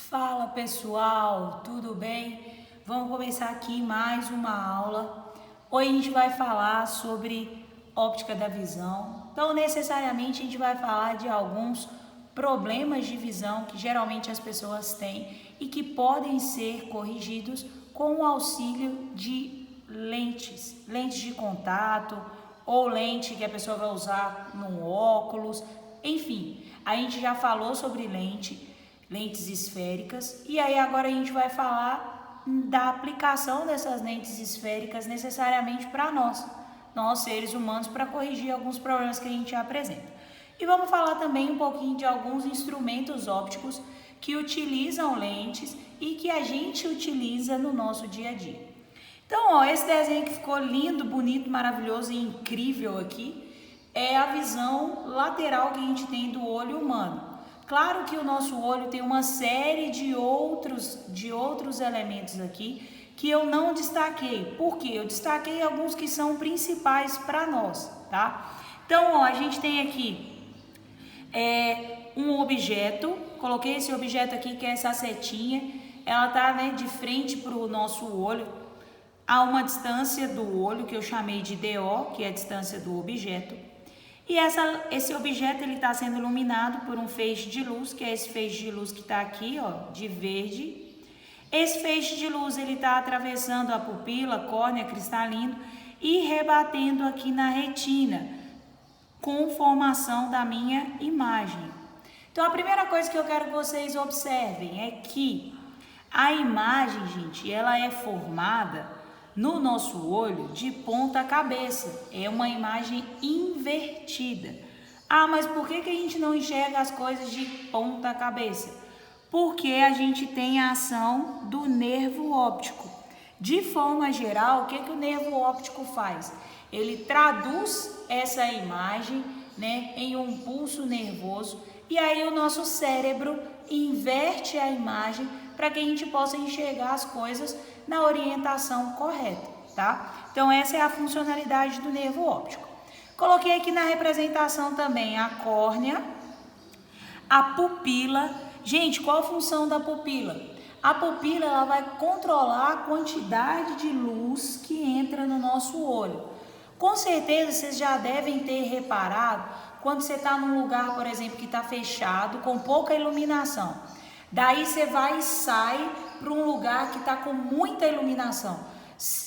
Fala pessoal, tudo bem? Vamos começar aqui mais uma aula. Hoje a gente vai falar sobre óptica da visão. Então, necessariamente, a gente vai falar de alguns problemas de visão que geralmente as pessoas têm e que podem ser corrigidos com o auxílio de lentes de contato ou lente que a pessoa vai usar no óculos. Enfim, a gente já falou sobre lentes esféricas, e aí agora a gente vai falar da aplicação dessas lentes esféricas necessariamente para nós seres humanos, para corrigir alguns problemas que a gente apresenta. E vamos falar também um pouquinho de alguns instrumentos ópticos que utilizam lentes e que a gente utiliza no nosso dia a dia. Então, ó, esse desenho que ficou lindo, bonito, maravilhoso e incrível aqui é a visão lateral que a gente tem do olho humano. Claro que o nosso olho tem uma série de outros elementos aqui que eu não destaquei. Por quê? Eu destaquei alguns que são principais para nós, tá? Então, ó, a gente tem aqui um objeto. Coloquei esse objeto aqui, que é essa setinha. Ela tá, né, de frente para o nosso olho, a uma distância do olho, que eu chamei de DO, que é a distância do objeto. E esse objeto está sendo iluminado por um feixe de luz, que é esse feixe de luz que está aqui, ó, de verde. Esse feixe de luz está atravessando a pupila, córnea, cristalino e rebatendo aqui na retina, com formação da minha imagem. Então, a primeira coisa que eu quero que vocês observem é que a imagem, gente, ela é formada no nosso olho de ponta cabeça. É uma imagem invertida. Ah, mas por que a gente não enxerga as coisas de ponta cabeça? Porque a gente tem a ação do nervo óptico. De forma geral, o que o nervo óptico faz? Ele traduz essa imagem, né, em um pulso nervoso, e aí o nosso cérebro inverte a imagem para que a gente possa enxergar as coisas na orientação correta, tá? Então, essa é a funcionalidade do nervo óptico. Coloquei aqui na representação também a córnea, a pupila. Gente, qual a função da pupila? A pupila, ela vai controlar a quantidade de luz que entra no nosso olho. Com certeza, vocês já devem ter reparado quando você está num lugar, por exemplo, que está fechado, com pouca iluminação. Daí você vai e sai para um lugar que está com muita iluminação.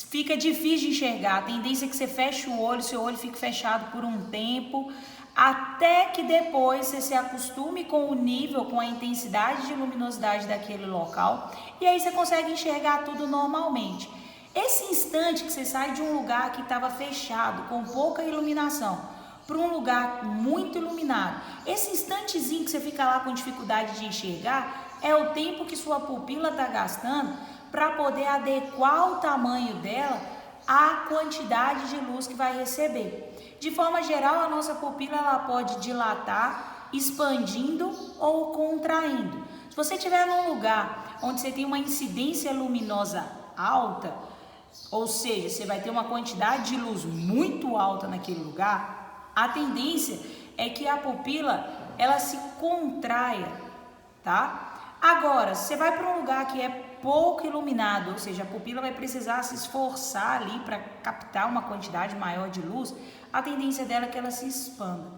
Fica difícil de enxergar. A tendência é que você feche o olho, seu olho fique fechado por um tempo, até que depois você se acostume com o nível, com a intensidade de luminosidade daquele local, e aí você consegue enxergar tudo normalmente. Esse instante que você sai de um lugar que estava fechado, com pouca iluminação, para um lugar muito iluminado, esse instantezinho que você fica lá com dificuldade de enxergar, é o tempo que sua pupila está gastando para poder adequar o tamanho dela à quantidade de luz que vai receber. De forma geral, a nossa pupila ela pode dilatar, expandindo ou contraindo. Se você estiver num lugar onde você tem uma incidência luminosa alta, ou seja, você vai ter uma quantidade de luz muito alta naquele lugar, a tendência é que a pupila ela se contraia, tá? Agora, se você vai para um lugar que é pouco iluminado, ou seja, a pupila vai precisar se esforçar ali para captar uma quantidade maior de luz, a tendência dela é que ela se expanda.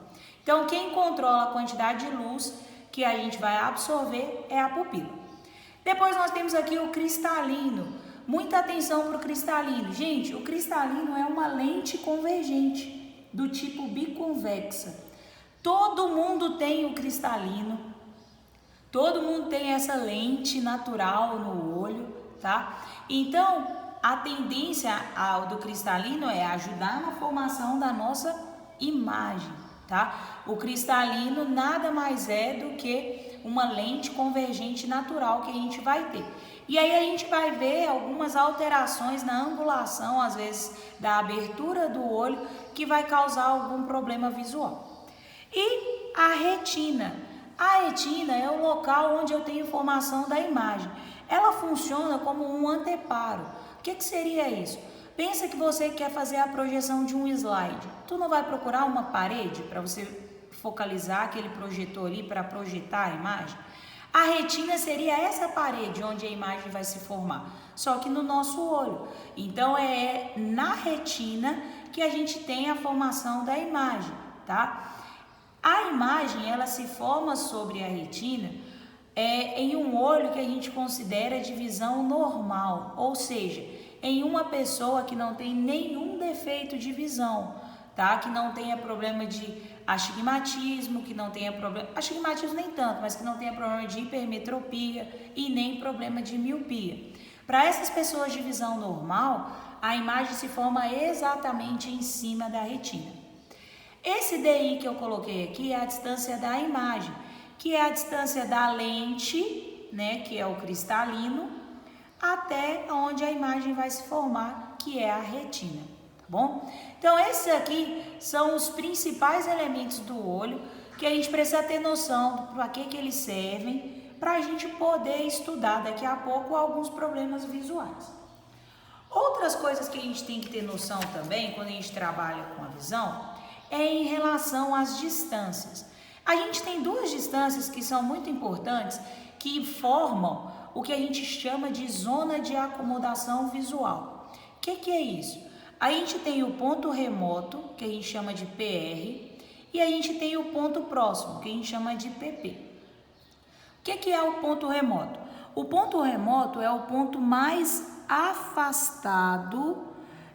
Então, quem controla a quantidade de luz que a gente vai absorver é a pupila. Depois nós temos aqui o cristalino. Muita atenção para o cristalino. Gente, o cristalino é uma lente convergente, do tipo biconvexa. Todo mundo tem o cristalino. Todo mundo tem essa lente natural no olho, tá? Então, a tendência do cristalino é ajudar na formação da nossa imagem, tá? O cristalino nada mais é do que uma lente convergente natural que a gente vai ter. E aí a gente vai ver algumas alterações na angulação, às vezes, da abertura do olho, que vai causar algum problema visual. E a retina. A retina é o local onde eu tenho formação da imagem. Ela funciona como um anteparo. O que seria isso? Pensa que você quer fazer a projeção de um slide. Tu não vai procurar uma parede para você focalizar aquele projetor ali para projetar a imagem? A retina seria essa parede onde a imagem vai se formar, só que no nosso olho. Então é na retina que a gente tem a formação da imagem, tá? A imagem, ela se forma sobre a retina em um olho que a gente considera de visão normal, ou seja, em uma pessoa que não tem nenhum defeito de visão, tá? Que não tenha problema de astigmatismo, que não tenha problema, astigmatismo nem tanto, mas que não tenha problema de hipermetropia e nem problema de miopia. Para essas pessoas de visão normal, a imagem se forma exatamente em cima da retina. Esse DI que eu coloquei aqui é a distância da imagem, que é a distância da lente, né, que é o cristalino, até onde a imagem vai se formar, que é a retina, tá bom? Então, esses aqui são os principais elementos do olho que a gente precisa ter noção para que eles servem, para a gente poder estudar daqui a pouco alguns problemas visuais. Outras coisas que a gente tem que ter noção também, quando a gente trabalha com a visão, é em relação às distâncias. A gente tem duas distâncias que são muito importantes, que formam o que a gente chama de zona de acomodação visual. O que é isso? A gente tem o ponto remoto, que a gente chama de PR, e a gente tem o ponto próximo, que a gente chama de PP. O que é o ponto remoto? O ponto remoto é o ponto mais afastado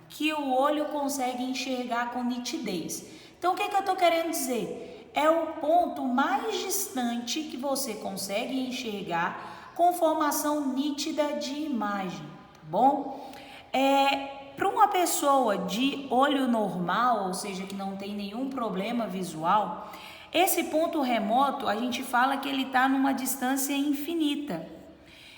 que o olho consegue enxergar com nitidez. Então, o que eu estou querendo dizer? É o ponto mais distante que você consegue enxergar com formação nítida de imagem, tá bom? Para uma pessoa de olho normal, ou seja, que não tem nenhum problema visual, esse ponto remoto, a gente fala que ele está numa distância infinita.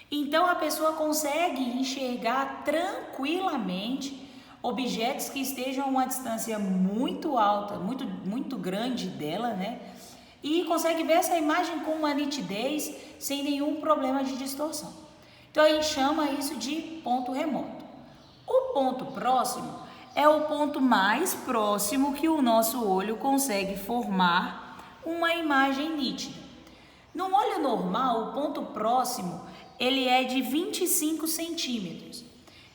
Então, a pessoa consegue enxergar tranquilamente objetos que estejam a uma distância muito alta, muito grande dela, né? E consegue ver essa imagem com uma nitidez sem nenhum problema de distorção. Então, a gente chama isso de ponto remoto. O ponto próximo é o ponto mais próximo que o nosso olho consegue formar uma imagem nítida. No olho normal, o ponto próximo, ele é de 25 centímetros.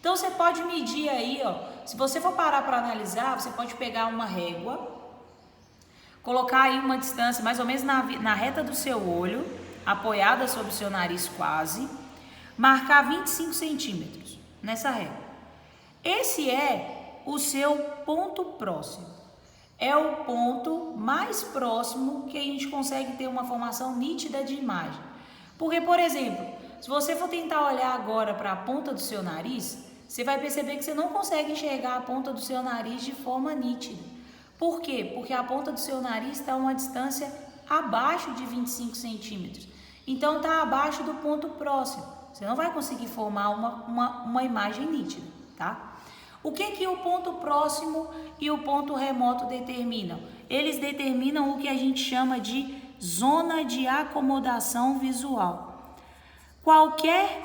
Então, você pode medir aí, ó, se você for parar para analisar, você pode pegar uma régua, colocar aí uma distância mais ou menos na reta do seu olho, apoiada sobre o seu nariz quase, marcar 25 centímetros nessa régua. Esse é o seu ponto próximo. É o ponto mais próximo que a gente consegue ter uma formação nítida de imagem. Porque, por exemplo, se você for tentar olhar agora para a ponta do seu nariz, você vai perceber que você não consegue enxergar a ponta do seu nariz de forma nítida. Por quê? Porque a ponta do seu nariz está a uma distância abaixo de 25 centímetros. Então, está abaixo do ponto próximo. Você não vai conseguir formar uma imagem nítida, tá? O que o ponto próximo e o ponto remoto determinam? Eles determinam o que a gente chama de zona de acomodação visual. Qualquer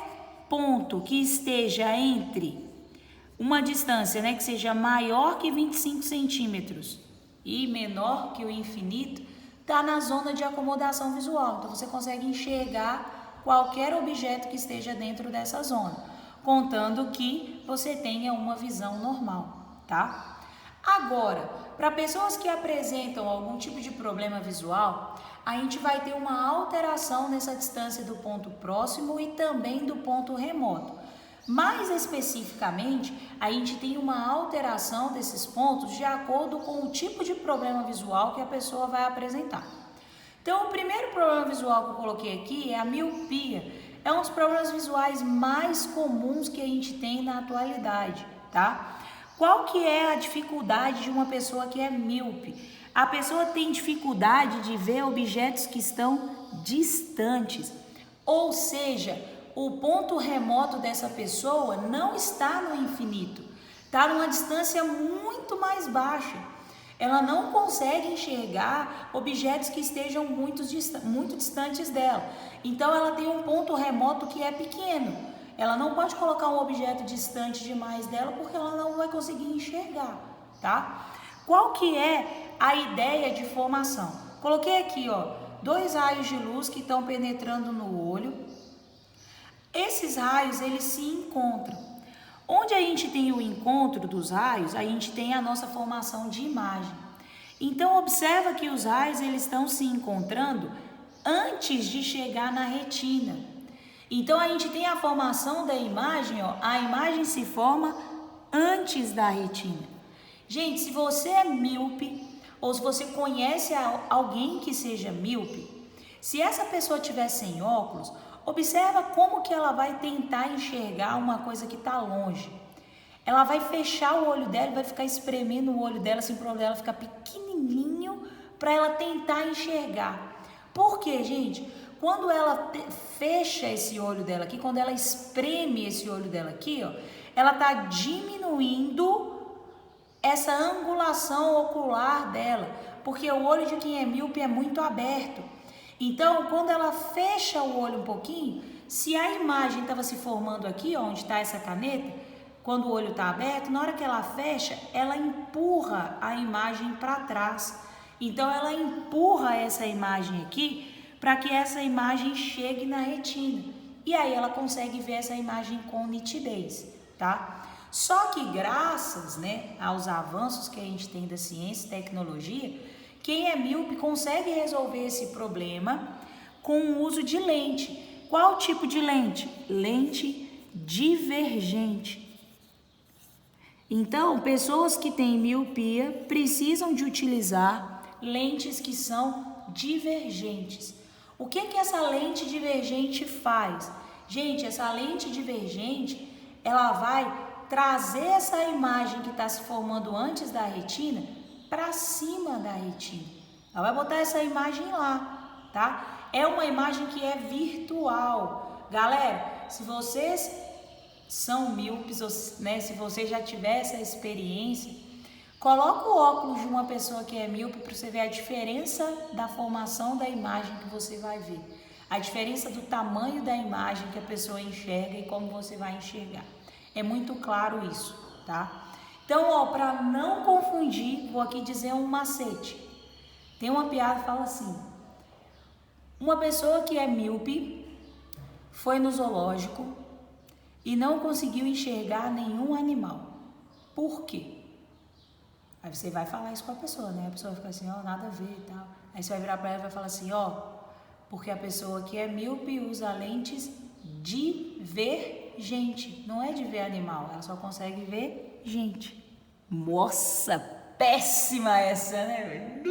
ponto que esteja entre uma distância, né, que seja maior que 25 centímetros e menor que o infinito, está na zona de acomodação visual. Então, você consegue enxergar qualquer objeto que esteja dentro dessa zona, contando que você tenha uma visão normal, tá? Agora, para pessoas que apresentam algum tipo de problema visual, a gente vai ter uma alteração nessa distância do ponto próximo e também do ponto remoto. Mais especificamente, a gente tem uma alteração desses pontos de acordo com o tipo de problema visual que a pessoa vai apresentar. Então, o primeiro problema visual que eu coloquei aqui é a miopia. É um dos problemas visuais mais comuns que a gente tem na atualidade, tá? Qual que é a dificuldade de uma pessoa que é míope? A pessoa tem dificuldade de ver objetos que estão distantes, ou seja, o ponto remoto dessa pessoa não está no infinito, está numa distância muito mais baixa. Ela não consegue enxergar objetos que estejam muito distantes dela. Então, ela tem um ponto remoto que é pequeno. Ela não pode colocar um objeto distante demais dela porque ela não vai conseguir enxergar, tá? Qual que é a ideia de formação? Coloquei aqui, ó, 2 raios de luz que estão penetrando no olho. Esses raios, eles se encontram. Onde a gente tem o encontro dos raios, a gente tem a nossa formação de imagem. Então, observa que os raios, eles estão se encontrando antes de chegar na retina. Então, a gente tem a formação da imagem, ó, a imagem se forma antes da retina. Gente, se você é míope, ou se você conhece alguém que seja míope, se essa pessoa tiver sem óculos, observa como que ela vai tentar enxergar uma coisa que está longe. Ela vai fechar o olho dela e vai ficar espremendo o olho dela, assim, para o olho dela ficar pequenininho, para ela tentar enxergar. Por quê, gente? Quando ela fecha esse olho dela aqui, quando ela espreme esse olho dela aqui, ó, ela está diminuindo essa angulação ocular dela, porque o olho de quem é míope é muito aberto. Então, quando ela fecha o olho um pouquinho, se a imagem estava se formando aqui, ó, onde está essa caneta, quando o olho está aberto, na hora que ela fecha, ela empurra a imagem para trás. Então, ela empurra essa imagem aqui para que essa imagem chegue na retina. E aí ela consegue ver essa imagem com nitidez, tá? Só que graças, né, aos avanços que a gente tem da ciência e tecnologia, quem é míope consegue resolver esse problema com o uso de lente. Qual tipo de lente? Lente divergente. Então, pessoas que têm miopia precisam de utilizar lentes que são divergentes. O que que essa lente divergente faz? Gente, essa lente divergente, ela vai trazer essa imagem que está se formando antes da retina para cima da retina. Ela vai botar essa imagem lá, tá? É uma imagem que é virtual. Galera, se vocês são míopes, né, se você já tiver essa experiência, coloca o óculos de uma pessoa que é míope para você ver a diferença da formação da imagem que você vai ver. A diferença do tamanho da imagem que a pessoa enxerga e como você vai enxergar. É muito claro isso, tá? Então, ó, para não confundir, vou aqui dizer um macete. Tem uma piada que fala assim: uma pessoa que é míope foi no zoológico e não conseguiu enxergar nenhum animal. Por quê? Aí você vai falar isso com a pessoa, né? A pessoa fica assim, ó, nada a ver e tal. Aí você vai virar para ela e vai falar assim, ó, porque a pessoa que é míope usa lentes de ver gente, não é de ver animal, ela só consegue ver gente. Nossa, péssima essa, né?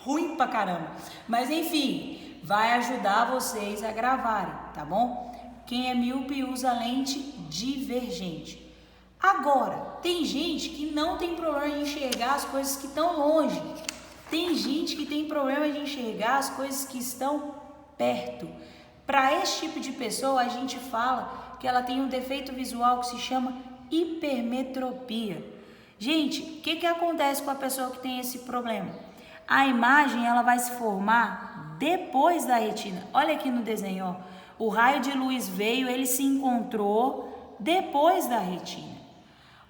Ruim pra caramba. Mas enfim, vai ajudar vocês a gravarem, tá bom? Quem é míope usa lente divergente. Agora, tem gente que não tem problema de enxergar as coisas que estão longe. Tem gente que tem problema de enxergar as coisas que estão perto. Para esse tipo de pessoa, a gente fala que ela tem um defeito visual que se chama hipermetropia. Gente, o que acontece com a pessoa que tem esse problema? A imagem ela vai se formar depois da retina. Olha aqui no desenho, ó. O raio de luz veio, ele se encontrou depois da retina.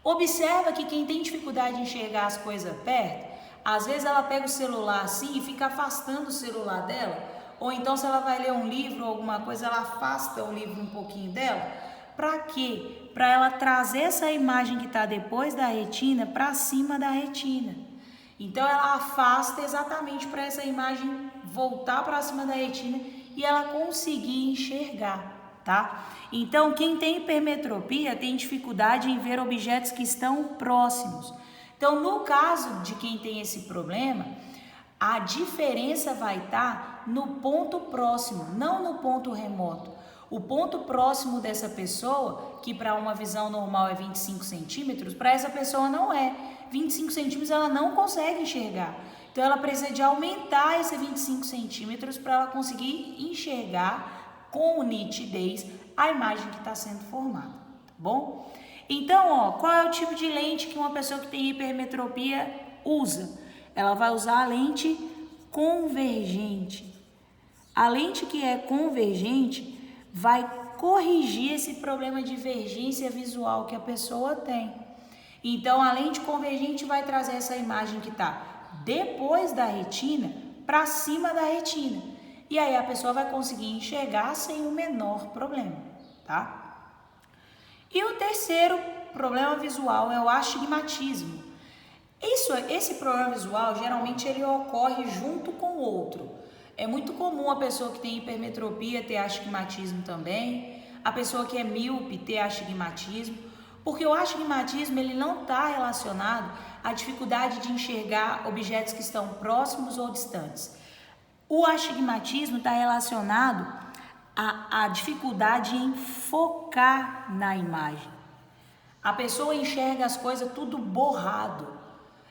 Observa que quem tem dificuldade de enxergar as coisas perto, às vezes ela pega o celular assim e fica afastando o celular dela, ou então se ela vai ler um livro ou alguma coisa, ela afasta o livro um pouquinho dela. Para quê? Para ela trazer essa imagem que está depois da retina para cima da retina. Então ela afasta exatamente para essa imagem voltar para cima da retina e ela conseguir enxergar, tá? Então quem tem hipermetropia tem dificuldade em ver objetos que estão próximos. Então no caso de quem tem esse problema, a diferença vai estar no ponto próximo, não no ponto remoto. O ponto próximo dessa pessoa, que para uma visão normal é 25 centímetros, para essa pessoa não é. 25 centímetros ela não consegue enxergar. Então ela precisa de aumentar esse 25 centímetros para ela conseguir enxergar com nitidez a imagem que está sendo formada, tá bom? Então, ó, qual é o tipo de lente que uma pessoa que tem hipermetropia usa? Ela vai usar a lente convergente. A lente que é convergente vai corrigir esse problema de divergência visual que a pessoa tem. Então, a lente convergente vai trazer essa imagem que está depois da retina para cima da retina. E aí a pessoa vai conseguir enxergar sem o menor problema, tá? E o terceiro problema visual é o astigmatismo. Esse problema visual, geralmente ele ocorre junto com o outro. É muito comum a pessoa que tem hipermetropia ter astigmatismo também, a pessoa que é míope ter astigmatismo, porque o astigmatismo ele não está relacionado à dificuldade de enxergar objetos que estão próximos ou distantes. O astigmatismo está relacionado à dificuldade em focar na imagem. A pessoa enxerga as coisas tudo borrado.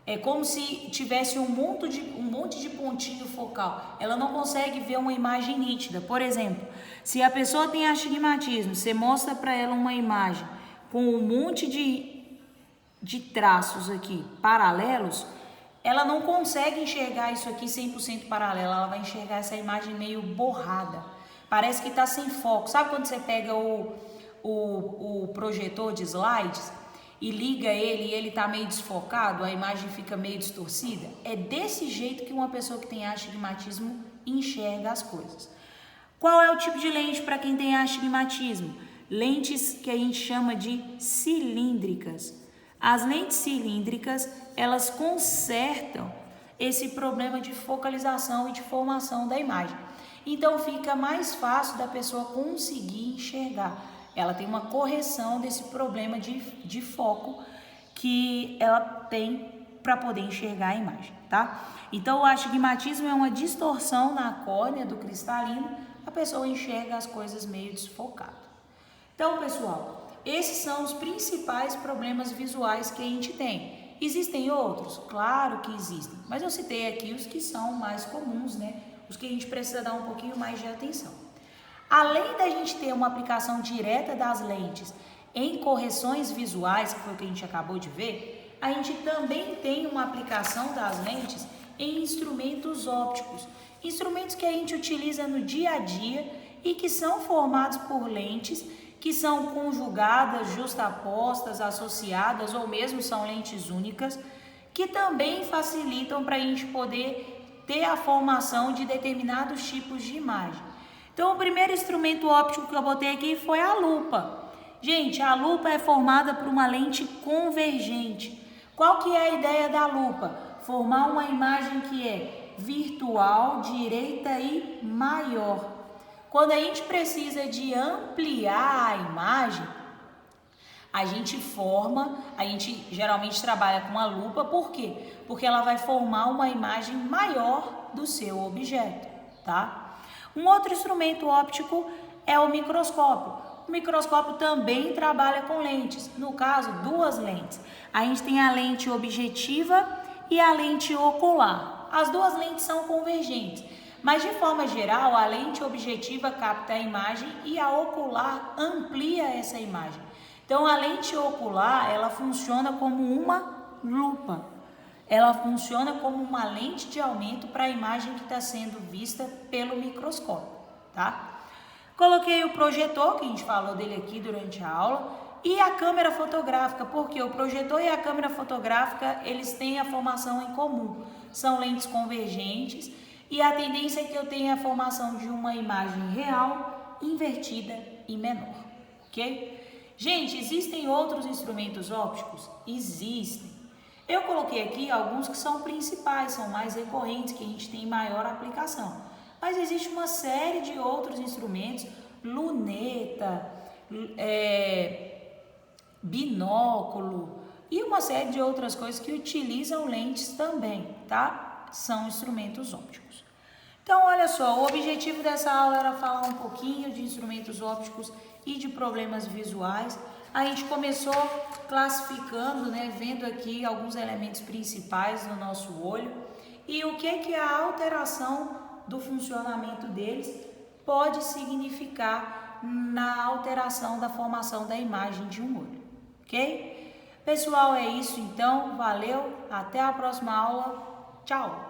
É como se tivesse um monte de pontinho focal. Ela não consegue ver uma imagem nítida. Por exemplo, se a pessoa tem astigmatismo, você mostra para ela uma imagem com um monte de traços aqui paralelos, ela não consegue enxergar isso aqui 100% paralelo. Ela vai enxergar essa imagem meio borrada. Parece que está sem foco. Sabe quando você pega o projetor de slides e liga ele e ele está meio desfocado, a imagem fica meio distorcida? É desse jeito que uma pessoa que tem astigmatismo enxerga as coisas. Qual é o tipo de lente para quem tem astigmatismo? Lentes que a gente chama de cilíndricas. As lentes cilíndricas, elas consertam esse problema de focalização e de formação da imagem. Então fica mais fácil da pessoa conseguir enxergar. Ela tem uma correção desse problema de foco que ela tem para poder enxergar a imagem, tá? Então o astigmatismo é uma distorção na córnea do cristalino, a pessoa enxerga as coisas meio desfocadas. Então, pessoal, esses são os principais problemas visuais que a gente tem. Existem outros? Claro que existem, mas eu citei aqui os que são mais comuns, né? Os que a gente precisa dar um pouquinho mais de atenção. Além da gente ter uma aplicação direta das lentes em correções visuais, que foi o que a gente acabou de ver, a gente também tem uma aplicação das lentes em instrumentos ópticos. Instrumentos que a gente utiliza no dia a dia e que são formados por lentes que são conjugadas, justapostas, associadas ou mesmo são lentes únicas, que também facilitam para a gente poder ter a formação de determinados tipos de imagem. Então, o primeiro instrumento óptico que eu botei aqui foi a lupa. Gente, a lupa é formada por uma lente convergente. Qual que é a ideia da lupa? Formar uma imagem que é virtual, direita e maior. Quando a gente precisa de ampliar a imagem, a gente geralmente trabalha com a lupa, por quê? Porque ela vai formar uma imagem maior do seu objeto, tá? Um outro instrumento óptico é o microscópio. O microscópio também trabalha com lentes, no caso, duas lentes. A gente tem a lente objetiva e a lente ocular. As duas lentes são convergentes. Mas, de forma geral, a lente objetiva capta a imagem e a ocular amplia essa imagem. Então, a lente ocular, ela funciona como uma lupa. Ela funciona como uma lente de aumento para a imagem que está sendo vista pelo microscópio, tá? Coloquei o projetor, que a gente falou dele aqui durante a aula, e a câmera fotográfica, porque o projetor e a câmera fotográfica, eles têm a formação em comum. São lentes convergentes. E a tendência é que eu tenha a formação de uma imagem real, invertida e menor, ok? Gente, existem outros instrumentos ópticos? Existem. Eu coloquei aqui alguns que são principais, são mais recorrentes, que a gente tem maior aplicação. Mas existe uma série de outros instrumentos, luneta, binóculo e uma série de outras coisas que utilizam lentes também, tá? São instrumentos ópticos. Então, olha só, o objetivo dessa aula era falar um pouquinho de instrumentos ópticos e de problemas visuais. A gente começou classificando, né, vendo aqui alguns elementos principais no nosso olho e o que a alteração do funcionamento deles pode significar na alteração da formação da imagem de um olho, ok? Pessoal, é isso então, valeu, até a próxima aula, tchau!